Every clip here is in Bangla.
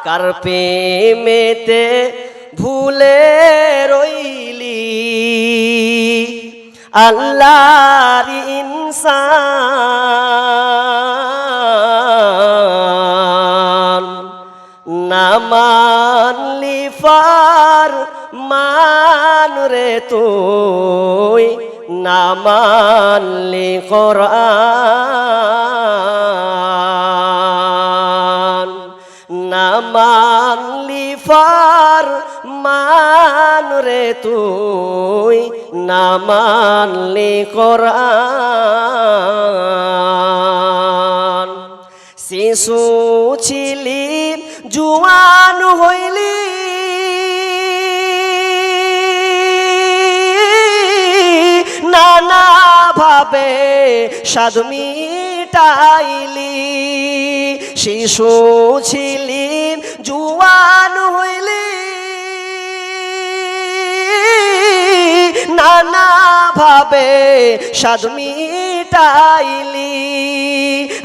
কার প্রেমেতে ভুলে রইলি আল্লাহর ইনসান না মানলি ফরমান রে তুই না মানলি কোরআন না মানলি ফরমান রে তুই না মানলি কোরআন শিশু ছিলি জুয়ান হইলি নানা ভাবে স্বাদ মিটাইলি শিশু ছিলি জুয়ান হইলি নানা ভাবে স্বাদ মিটাইলি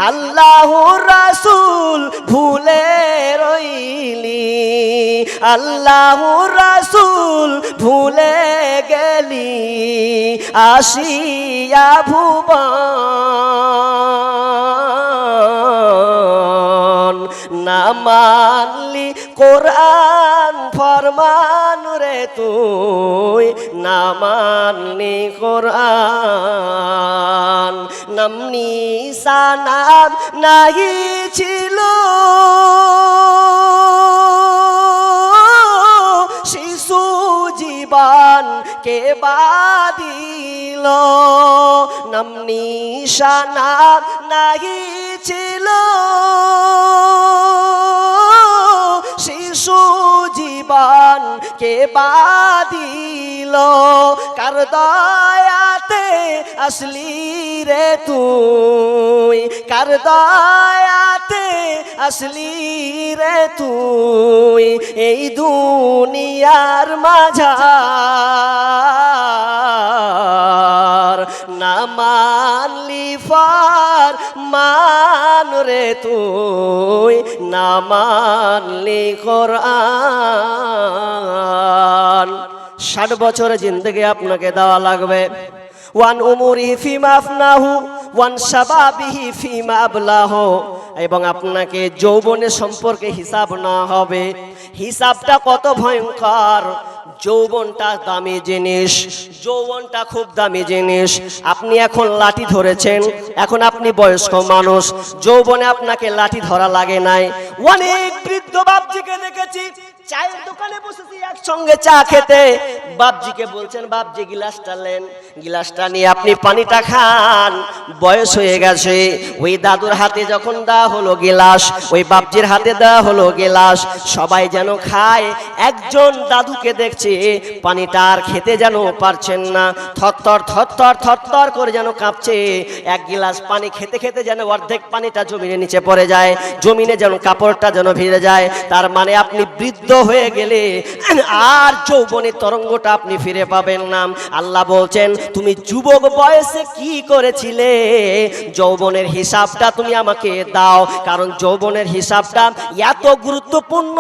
আল্লাহর রাসূল ভুলে রইলি আল্লাহর রাসূল ভুলে গেলি আসিয়া ভুবন না মানলি কোরআন ফরমান রে তুই না মানলি কোরআন নাম নিশানাম নাহি ছিল শিশু জীবন কে বাদিল নাম নিশানাম নাহি ছিল শিশু জীবন কে বাদিল কার দয়াতে আসলি রে তুই কার দয়াতে আসলি রে তুই এই দুনিয়ার মাঝার না মানলি ফরমান রে তুই না মানলি কোরআন 60 বছর জিন্দেগি আপনাকে দেওয়া লাগবে ওয়ান উমরিহি ফিমা আফনাহু ওয়ান শাবাবিহি ফিমা আবলাহু এবং আপনাকে যৌবনের সম্পর্কে হিসাব না হবে হিসাবটা কত ভয়ঙ্কর যৌবনটা দামি জিনিস যৌবনটা খুব দামি জিনিস আপনি এখন লাঠি ধরেছেন এখন আপনি বয়স্ক মানুষ যৌবনে আপনাকে লাঠি ধরা লাগে নাই অনেক বৃদ্ধ বাপজিকে দেখেছি চায়ের দোকানে বসেছি একসঙ্গে চা খেতে বাপজিকে বলছেন বাপজি গিলাসটা নেন গিলাসটা নিয়ে আপনি পানিটা খান বয়স হয়ে গেছে ওই দাদুর হাতে যখন দেওয়া হলো গিলাস ওই বাপজির হাতে দেওয়া হলো গিলাস সবাই যেন খায় একজন দাদুকে দেখছে পানিটা আর খেতে যেন পারছেন না থরথর থরথর থরথর করে যেন কাঁপছে এক গিলাস পানি খেতে খেতে যেন অর্ধেক পানিটা জমিনে নিচে পড়ে যায় জমিনে যেন কাপড়টা যেন ভিজে যায় তার মানে আপনি বৃদ্ধ হয়ে গেলে আর যৌবনের তরঙ্গটা আপনি ফিরে পাবেন না আল্লাহ বলছেন তুমি যুবক বয়সে কি করেছিলে যৌবনের হিসাবটা তুমি আমাকে দাও কারণ যৌবনের হিসাবটা এত গুরুত্বপূর্ণ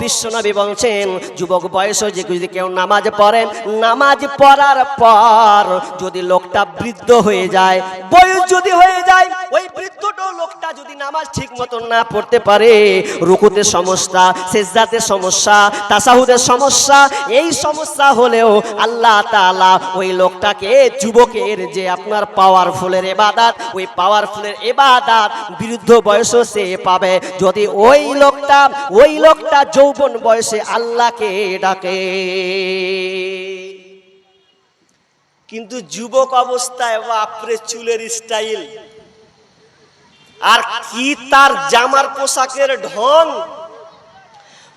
বিশ্বনবী বলছেন যুবক বয়সে যদি কেউ নামাজ পড়েন নামাজ পড়ার পর যদি লোকটা বৃদ্ধ হয়ে যায় বয়স যদি হয়ে যায় ওই বৃদ্ধটো লোকটা যদি নামাজ ঠিক মতন না পড়তে পারে রুকুতে সমস্যা সিজদাতে সমস্যা তাসাহুদের সমস্যা এই সমস্যা হলেও আল্লাহ তাআলা ওই লোকটাকে যুবকের যে আপনার পাওয়ারফুলের ইবাদত ওই পাওয়ারফুলের ইবাদত বৃদ্ধ বয়সে সে পাবে যদি ওই লোকটা যৌবন বয়সে আল্লাহকে ডাকে কিন্তু যুবক অবস্থায় বাপরে চুলের স্টাইল আর কি তার জামার পোশাকের ঢং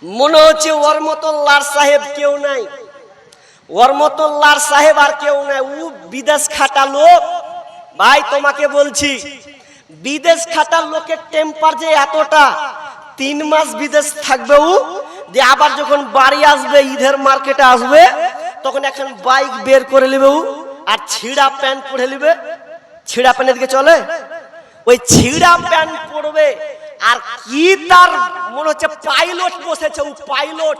মনে হচ্ছে ওর মতো লার সাহেব কেউ নাই ওর মতো লার সাহেব আর কেউ নাই ও বিদেশ খাটা লোক ভাই তোমাকে বলছি বিদেশ খাটা লোকের টেম্পার যে এতটা 3 মাস বিদেশ থাকবে ও যে আবার যখন বাড়ি আসবে ঈদের মার্কেটে আসবে তখন এখন বাইক বের করে নেবে ও আর ছিঁড়া প্যান্ট পরে নেবে ছিঁড়া প্যান্টের দিকে চলে ওই ছিঁড়া প্যান্ট পরবে আর কি তার মনে হচ্ছে পাইলট বসেছে, ও পাইলট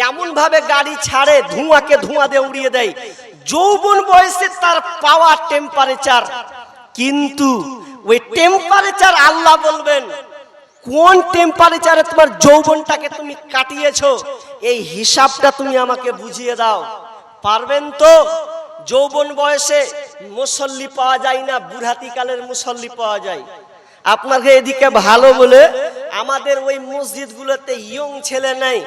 এমন ভাবে গাড়ি ছাড়ে ধোঁয়াকে ধোঁয়া দিয়ে উড়িয়ে দেয়। যৌবন বয়সে তার পাওয়ার টেম্পারেচার, কিন্তু ওই টেম্পারেচার আল্লাহ বলবেন কোন টেম্পারেচারে তোমার যৌবনটাকে তুমি কাটিয়েছো, এই হিসাবটা তুমি আমাকে বুঝিয়ে দাও। পারবেন তো? যৌবন বয়সে মুসল্লি পাওয়া যায় না, বুড়াতি কালের মুসল্লি পাওয়া যায়। আপনাকে এদিকে ভালো বলে আমাদের ওই মসজিদগুলোতে ইয়ং ছেলে নেই,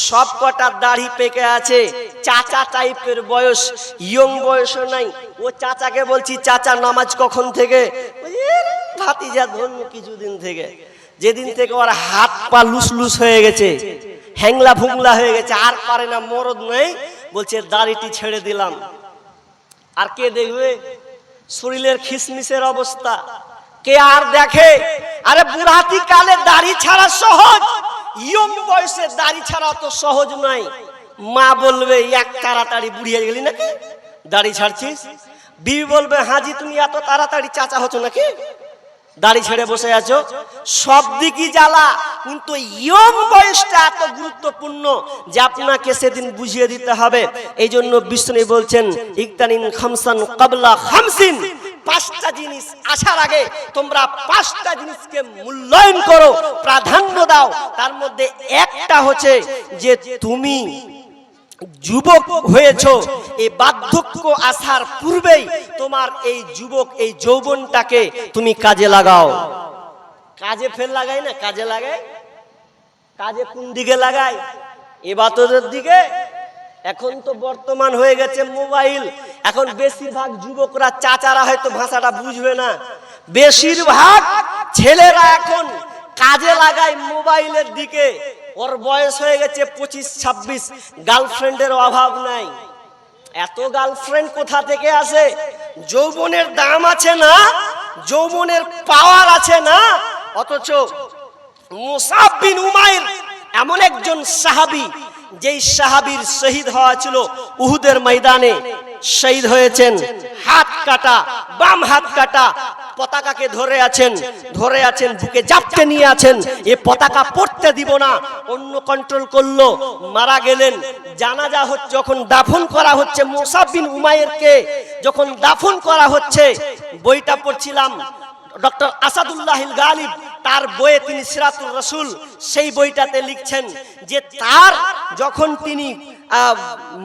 সব কটা দাড়ি পেকে আছে, চাচা টাইপের বয়স, ইয়ং বয়সও নাই। ও চাচাকে বলছি, চাচা নামাজ কখন থেকে? ভাতিজা ধর্ম কিছুদিন থেকে। যেদিন থেকে ওর হাত পা লুস লুস হয়ে গেছে, হ্যাংলা ভুংলা হয়ে গেছে, আর পারে না, মরদ নেই, বলছে দাড়িটি ছেড়ে দিলাম। আর কে দেখবে? শরীরের খিসমিসের অবস্থা কে আর দেখে? আরে বুড়াতি কালে দাড়ি ছাড়া সহজ, ইয়ং বয়সে দাড়ি ছাড়া তো সহজ নয়। মা বলবে এক তাড়াতাড়ি বুড়িয়ে গেলি নাকি, দাড়ি ছাড়ছিস? বিবি বলবে হাজি তুমি এত তাড়াতাড়ি চাচা হচ্ছ নাকি, দাড়ি ছেড়ে বসে আছো? সব দিকই জ্বালা, কিন্তু ইয়ং বয়সটা এত গুরুত্বপূর্ণ যে আপনাকে সেদিন বুঝিয়ে দিতে হবে। এই জন্য বিষ্ণু বলছেন ইকতানিন খামসান ক্বাবলা খামসিন, পাঁচটা জিনিস আসার আগে তোমরা পাঁচটা জিনিসকে মূল্যায়ন করো, প্রাধান্য দাও। তার মধ্যে একটা হচ্ছে যে তুমি যুবক হয়েছো, এই বার্ধক্য আসার পূর্বেই তোমার এই যুবক এই যৌবনটাকে তুমি কাজে লাগাও। কাজে ফের লাগাই না, কাজে লাগাই। কাজে কোন দিকে লাগাই? ইবাদতের দিকে। এখন তো বর্তমান হয়ে গেছে মোবাইল। এখন বেশিরভাগ যুবকরা, চাচারা হয়তো ভাষাটা বুঝবে না, বেশিরভাগ ছেলেরা এখন কাজে লাগায় মোবাইলের দিকে। ওর বয়স হয়ে গেছে 25-26, গার্লফ্রেন্ডের অভাব নাই। এত গার্লফ্রেন্ড কোথা থেকে আসে? যৌবনের দাম আছে না, যৌবনের পাওয়ার আছে না। অথচ মুসাব বিন উমাইর এমন একজন সাহাবী, যেই সাহাবীর শহীদ হওয়া ছিল উহুদের ময়দানে, শহীদ হয়েছেন, হাত কাটা, বাম হাত কাটা, পতাকাকে ধরে আছেন, বুকে জাপটে নিয়ে আছেন, এ পতাকা পড়তে দিব না, অন্য কন্ট্রোল করলো, মারা গেলেন। জানাজা হচ্ছে, যখন দাফন করা হচ্ছে মুসাব বিন উমাইরকে, যখন দাফন করা হচ্ছে, বইটা পড়ছিলাম ডক্টর আসাদুল্লাহ গালিব, তার বইয়ে তিনি সিরাতুর রাসূল, সেই বইটাতে লিখছেন যে তার যখন তিনি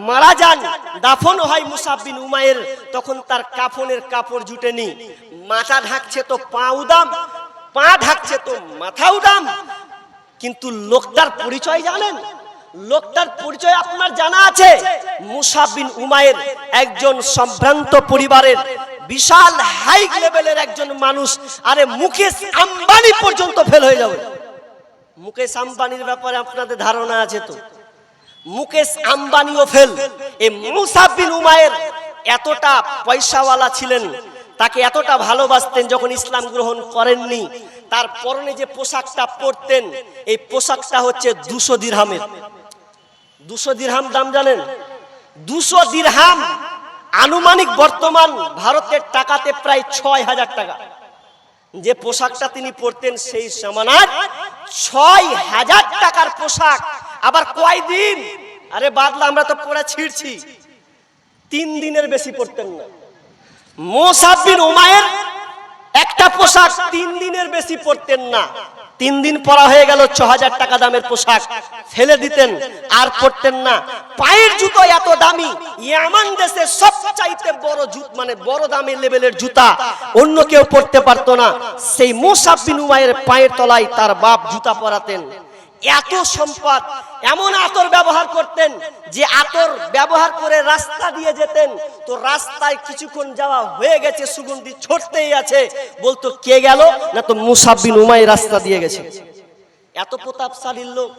মারা যান, দাফন হয় মুসাব বিন উমাইর, তখন তার কাফনের কাপড় জুটেনি। মাথা ঢাকছে তো পা উদাম, পা ঢাকছে তো মাথা উদাম। কিন্তু লোকটার পরিচয় জানেন? লোকটার পরিচয় আপনার জানা আছে? মুসাব বিন উমাইর একজন সম্ভ্রান্ত পরিবারের বিশাল হাই লেভেলের একজন মানুষ। আরে মুকেশ আম্বানি পর্যন্ত ফেল হয়ে যাবে। মুকেশ আম্বানির ব্যাপারে আপনাদের ধারণা আছে তো? মুকেশ আম্বানিও ফেল। এই মুসাব বিন উমাইর এতটা পয়সাওয়ালা ছিলেন, তাকে এতটা ভালোবাসতেন, যখন ইসলাম গ্রহণ করেননি তার পরনে যে পোশাকটা পরতেন, এই পোশাকটা হচ্ছে 200 দিরহামের। 200 দিরহাম দাম জানেন? 200 দিরহাম আনুমানিক বর্তমান ভারতের টাকাতে প্রায় 6000 টাকা। যে পোশাকটা তিনি পরতেন সেই সমানার 6000 টাকার পোশাক। আবার কয়দিন? আরে বাদলা, আমরা তো পরে ছিড়ছি। 3 দিনের বেশি পরতেন না। মুসাব বিন উমাইর একটা পোশাক 3 দিনের বেশি পরতেন না। 3 দিন পরা হয়ে গেল 6000 টাকা দামের পোশাক, ফেলে দিতেন, আর পরতেন না। পায়ের জুতো এত দামি, ইয়ামান দেশে সবচাইতে বড় জুতা, মানে বড় দামি লেভেলের জুতা অন্য কেউ পরতে পারতো না। সেই মুসাব বিন উমাইরের পায়ের তলায় তার বাপ জুতা পরাতেন। এত সম্পদ, এমন আতর ব্যবহার করতেন যে আতর ব্যবহার করে রাস্তা দিয়ে যেতেন, তো রাস্তায় কিছুক্ষণ যাওয়া হয়ে গেছে, সুগন্ধি ছড়তেই আছে, বলতো কে গেল না, তো মুসাব বিন উমাইর রাস্তা দিয়ে গেছে। এত প্রতাপশালী লোক।